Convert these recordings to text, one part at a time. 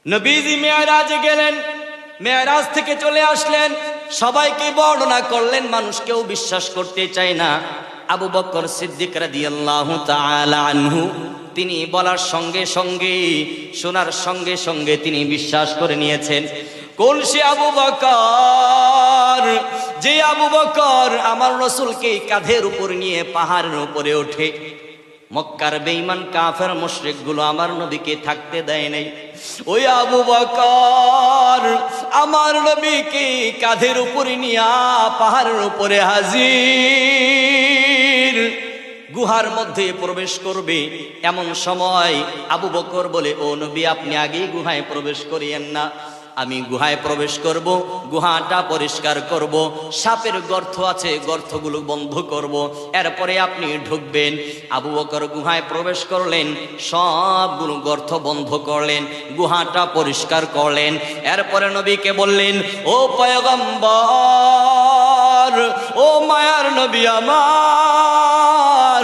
নবীজি মেরাজে গেলেন, মেরাজ থেকে চলে আসলেন, সবাইকে বর্ণনা করলেন, মানুষ কেউ বিশ্বাস করতে চায় না। আবু বকর সিদ্দিক রাদিয়াল্লাহু তাআলা আনহু তিনি বলার সঙ্গে সঙ্গে, শোনার সঙ্গে সঙ্গে তিনি বিশ্বাস করে নিয়েছেন। কোন সে আবু বকর? যে আবু বকর আমার রাসূলকে কাঁধের উপর নিয়ে পাহাড়ের উপরে ওঠে। মক্কার বেঈমান কাফের মুশরিক গুলো আমার নবীকে থাকতে দেয় নাই। ওই আবু বকর আমার নবীকে কাঁধের উপরে নিয়ে পাহাড়ের উপরে হাজির, গুহার মধ্যে প্রবেশ করবে। এমন সময় আবু বকর বলে, ও নবী আপনি আগেই গুহায় প্রবেশ করিয়েন না, আমি গুহায় প্রবেশ করব, গুহাটা পরিষ্কার করব, সাপের গর্ত আছে গর্তগুলো বন্ধ করব, এরপরে আপনি ঢুকবেন। আবু বকর গুহায় প্রবেশ করলেন, সবগুলো গর্ত বন্ধ করলেন, গুহাটা পরিষ্কার করলেন। এরপরে নবীকে বললেন, ও পয়গম্বর, ও মায়ার নবী আমার,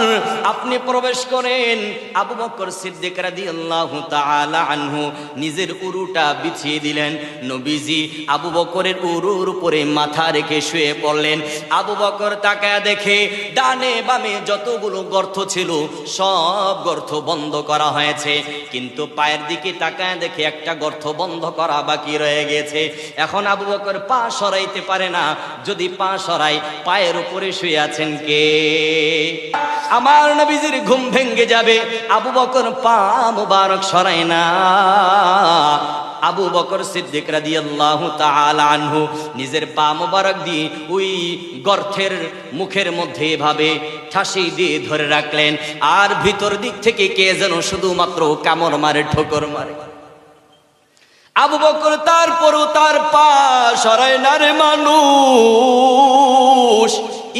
আপনি প্রবেশ করেন। আবু বকর সিদ্দিক রাদিয়াল্লাহু তাআলা আনহু নিজের উরুটা বিছিয়ে দিলেন। নবীজি আবু বকরের উরুর উপরে মাথা রেখে শুয়ে পড়লেন। আবু বকর তাকায় দেখে ডানে বামে যতগুলো গর্ত ছিল সব গর্ত বন্ধ করা হয়েছে, কিন্তু পায়ের দিকে তাকায় দেখে একটা গর্ত বন্ধ করা বাকি রয়ে গেছে। এখন আবু বকর পা সরাইতে পারে না, যদি পা সরাই পায়ের উপরে শুয়ে আছেন কে? আমার নবীজির ঘুম ভেঙে যাবে। আবু বকর পা মুবারক সরায় না। আবু বকর সিদ্দিক রাদিয়াল্লাহু তাআলা আনহু নিজের পা মুবারক দিয়ে ওই গর্তের মুখের মধ্যে এভাবে ঠাসি দিয়ে ধরে রাখলেন, আর ভিতর দিক থেকে কে যেন শুধুমাত্র কামড় মারে, ঠোকর মারে। আবু বকর তারপরও তার পা সরায় না রে মানুষ।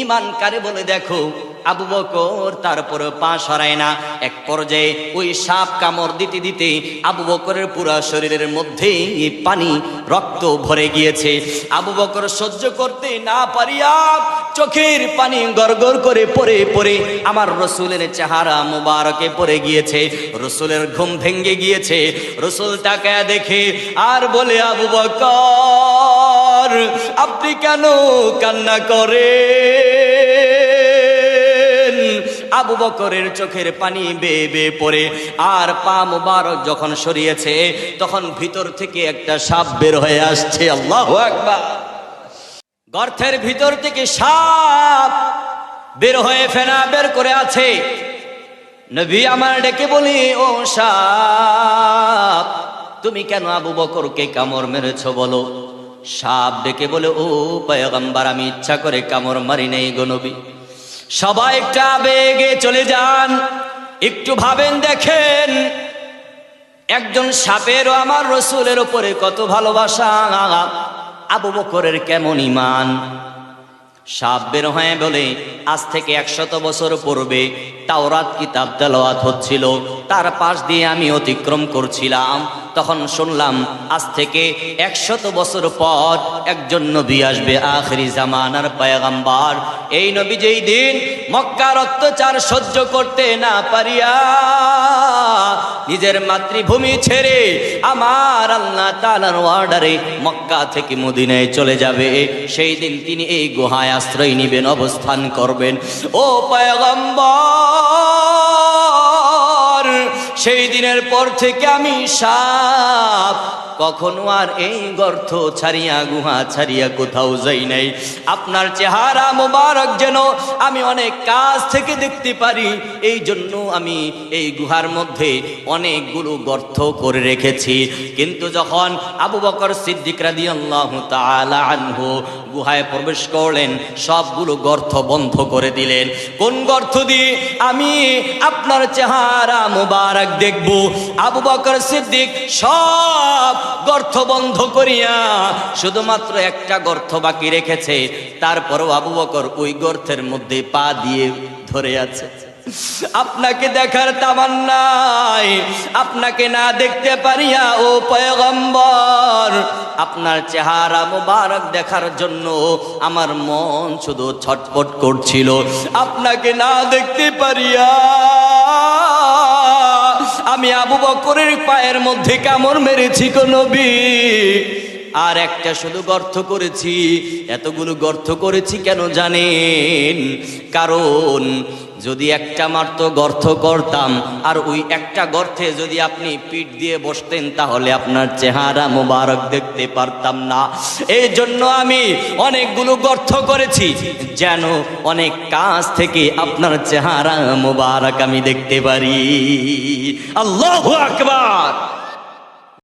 ইমান কারে বলে দেখো, আবু বকর তারপরে পা সরায় না। এক পর্যায়ে ওই সাপ কামড় দিতে দিতে আবু বকরের পুরো শরীরের মধ্যে পানি রক্ত ভরে গিয়েছে। আবু বকর সহ্য করতে না পারিয়া চোখের পানি গড়গড় করে পড়ে পড়ে আমার রসুলের চেহারা মুবারকে পড়ে গিয়েছে। রসুলের ঘুম ভেঙে গিয়েছে। রসুল তাকায় দেখে আর বলে, আবু বকর আপনি কেন কান্না করেন? আবু বকরের চোখের পানি বেয়ে বেয়ে পড়ে, আর পা মুবারক যখন সরিয়েছে তখন ভিতর থেকে একটা সাপ বের হয়ে আসছে। আল্লাহু আকবার! গর্তের ভিতর থেকে সাপ বের হয়ে ফেনা বের করে আছে। নবী আমার ডেকে বলি, ও সাপ তুমি কেন আবু বকরকে কামড় মেরেছো বলো? সাপ ডেকে বলে, ও পয়গম্বর আমি ইচ্ছা করে কামড় মারি নাই গো নবী। সবাই একটা আবেগে চলে যান, একটু ভাবেন, দেখেন একজন সাপেরও আমার রসুলের উপরে কত ভালোবাসা, আবু বকরের কেমন ঈমান। সাপ বের হয়ে বলে, আজ থেকে 100 বছর পূর্বে তাওরাত কিতাব তেলাওয়াত হচ্ছিল, তার পাশ দিয়ে আমি অতিক্রম করছিলাম, তখন শুনলাম আজ থেকে 100 বছর পর একজন নবী আসবে, আখিরি জামানার পয়গম্বর। এই নবী যেই দিন মক্কার অত্যাচার সহ্য করতে না পারিয়া নিজের মাতৃভূমি ছেড়ে আমার আল্লাহ তাআলার অর্ডারে মক্কা থেকে মদিনায় চলে যাবে, সেই দিন তিনি এই গুহায় আশ্রয় নিবেন, অবস্থান করবেন। ও পয়গম্বর, সেই দিনের পর থেকে আমি সাপ কখনো আর এই গর্ত ছাড়িয়া গুহা ছাড়িয়া কোথাও যাই নাই। আপনার চেহারা মোবারক যেন আমি অনেক কাছ থেকে দেখতে পারি, এই জন্য আমি এই গুহার মধ্যে অনেকগুলো গর্ত করে রেখেছি। কিন্তু যখন আবু বকর সিদ্দিক রাদিয়াল্লাহু তাআলা আনহু গুহায় প্রবেশ করলেন, সবগুলো গর্ত বন্ধ করে দিলেন। কোন গর্ত দিয়ে আমি আপনার চেহারা মোবারক দেখব? আবু বকর সিদ্দিক সব গর্ত বন্ধ করিয়া শুধুমাত্র একটা গর্ত বাকি রেখেছে। তারপরও আবু বকর ওই গর্তের মধ্যে পা দিয়ে ধরে আছে। আপনাকে দেখার তামান্নায়, আপনাকে না দেখতে পারিয়া ও পয়গম্বর, আপনার চেহারা মোবারক দেখার জন্য আমার মন শুধু ছটফট করছিল। আপনাকে না দেখতে পারিয়া আমি আবু বকরের পায়ের মধ্যে কামড় মেরেছি গো নবী, আর একটা শুধু গর্ত করেছি। এতগুলো গর্ত করেছি কেন জানেন? কারণ যদি একটা মাত্র গর্ত করতাম আর ওই একটা গর্তে যদি আপনি পিঠ দিয়ে বসতেন তাহলে আপনার চেহারা মোবারক দেখতে পারতাম না। এই জন্য আমি অনেকগুলো গর্ত করেছি যেন অনেক কাছ থেকে আপনার চেহারা মোবারক আমি দেখতে পারি। আল্লাহু আকবার।